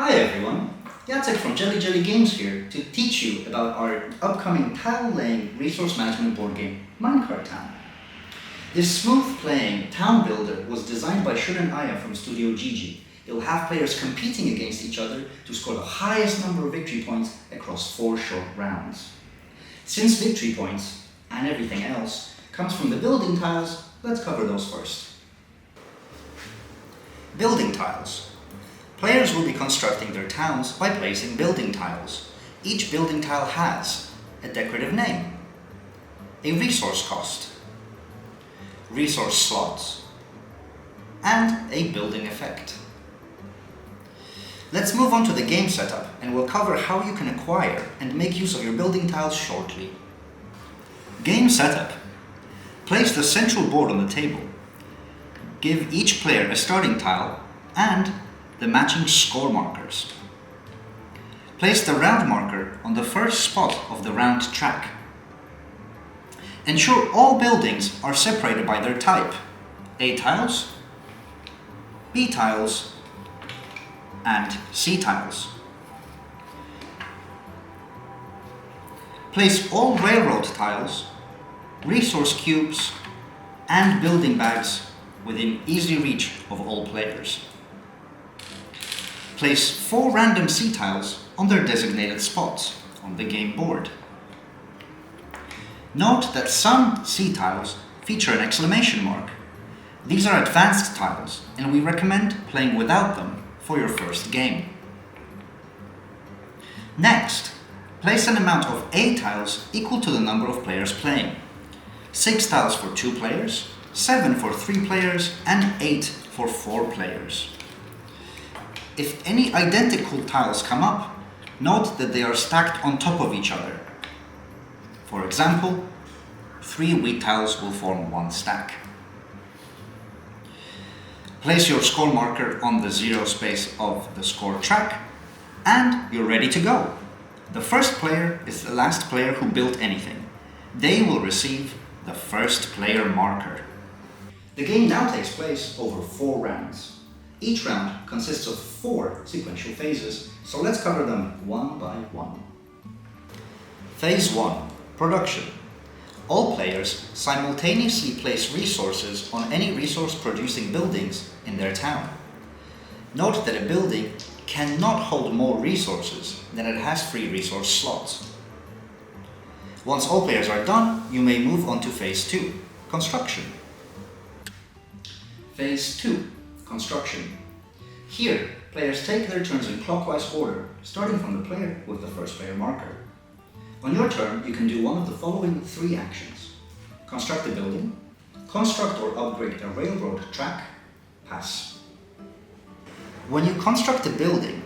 Hi everyone, Jacek from Jelly Jelly Games here to teach you about our upcoming tile-laying resource management board game, Minecart Town. This smooth-playing town builder was designed by Shun and Aya from Studio Gigi. It will have players competing against each other to score the highest number of victory points across 4 short rounds. Since victory points, and everything else, comes from the building tiles, let's cover those first. Building tiles. Players will be constructing their towns by placing building tiles. Each building tile has a decorative name, a resource cost, resource slots, and a building effect. Let's move on to the game setup, and we'll cover how you can acquire and make use of your building tiles shortly. Game setup. Place the central board on the table. Give each player a starting tile and the matching score markers. Place the round marker on the first spot of the round track. Ensure all buildings are separated by their type: A tiles, B tiles, and C tiles. Place all railroad tiles, resource cubes, and building bags within easy reach of all players. Place 4 random C tiles on their designated spots on the game board. Note that some C tiles feature an exclamation mark. These are advanced tiles, and we recommend playing without them for your first game. Next, place an amount of A tiles equal to the number of players playing. 6 tiles for 2 players, 7 for 3 players, and 8 for 4 players. If any identical tiles come up, note that they are stacked on top of each other. For example, 3 wheat tiles will form 1 stack. Place your score marker on the 0 space of the score track, and you're ready to go. The first player is the last player who built anything. They will receive the first player marker. The game now takes place over 4 rounds. Each round consists of 4 sequential phases, so let's cover them one by one. Phase 1. Production. All players simultaneously place resources on any resource-producing buildings in their town. Note that a building cannot hold more resources than it has free resource slots. Once all players are done, you may move on to Phase 2. Construction. Phase 2. Construction. Here, players take their turns in clockwise order, starting from the player with the first player marker. On your turn, you can do one of the following 3 actions. Construct a building, construct or upgrade a railroad track, pass. When you construct a building,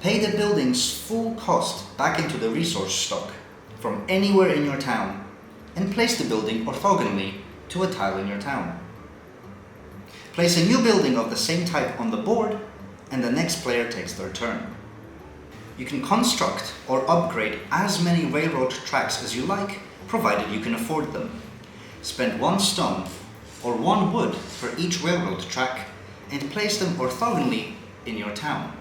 pay the building's full cost back into the resource stock from anywhere in your town and place the building orthogonally to a tile in your town. Place a new building of the same type on the board, and the next player takes their turn. You can construct or upgrade as many railroad tracks as you like, provided you can afford them. Spend 1 stone or 1 wood for each railroad track and place them orthogonally in your town.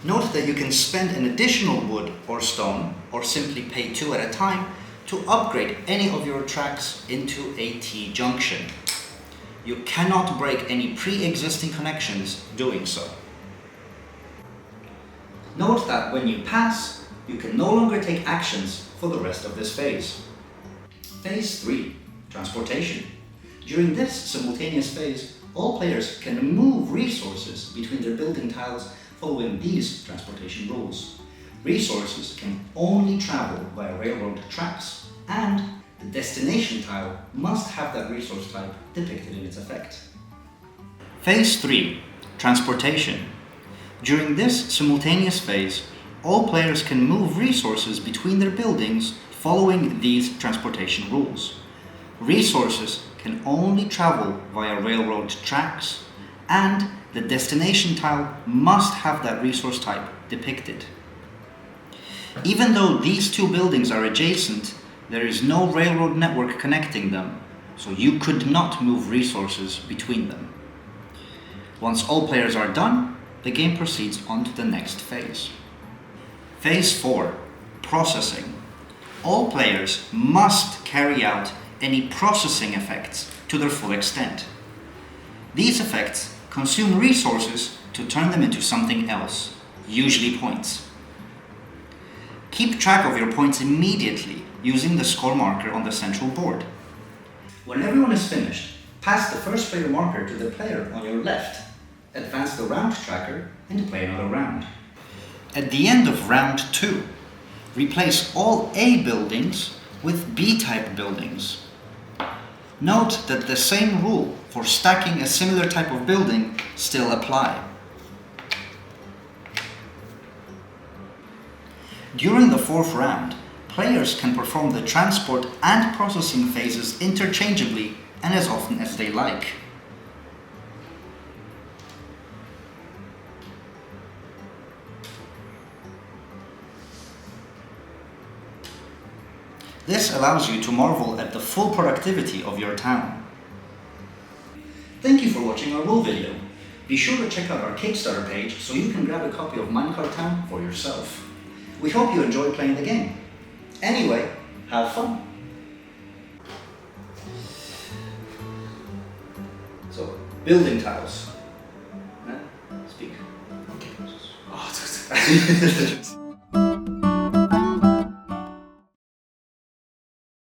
Note that you can spend an additional wood or stone, or simply pay 2 at a time, to upgrade any of your tracks into a T-junction. You cannot break any pre-existing connections doing so. Note that when you pass, you can no longer take actions for the rest of this phase. Phase 3. Transportation. During this simultaneous phase, all players can move resources between their building tiles following these transportation rules. Resources can only travel via railroad tracks, and the destination tile must have that resource type depicted in its effect. Phase 3. Transportation. During this simultaneous phase, all players can move resources between their buildings following these transportation rules. Resources can only travel via railroad tracks, and the destination tile must have that resource type depicted. Even though these 2 buildings are adjacent, there is no railroad network connecting them, so you could not move resources between them. Once all players are done, the game proceeds on to the next phase. Phase 4. Processing. All players must carry out any processing effects to their full extent. These effects consume resources to turn them into something else, usually points. Keep track of your points immediately using the score marker on the central board. When everyone is finished, pass the first player marker to the player on your left. Advance the round tracker and play another round. At the end of round 2, replace all A buildings with B-type buildings. Note that the same rule for stacking a similar type of building still apply. During the 4th round, players can perform the transport and processing phases interchangeably and as often as they like. This allows you to marvel at the full productivity of your town. Thank you for watching our rule video. Be sure to check out our Kickstarter page so you can grab a copy of Minecart Town for yourself. We hope you enjoy playing the game. Anyway, have fun! So, building tiles. Speak. Okay.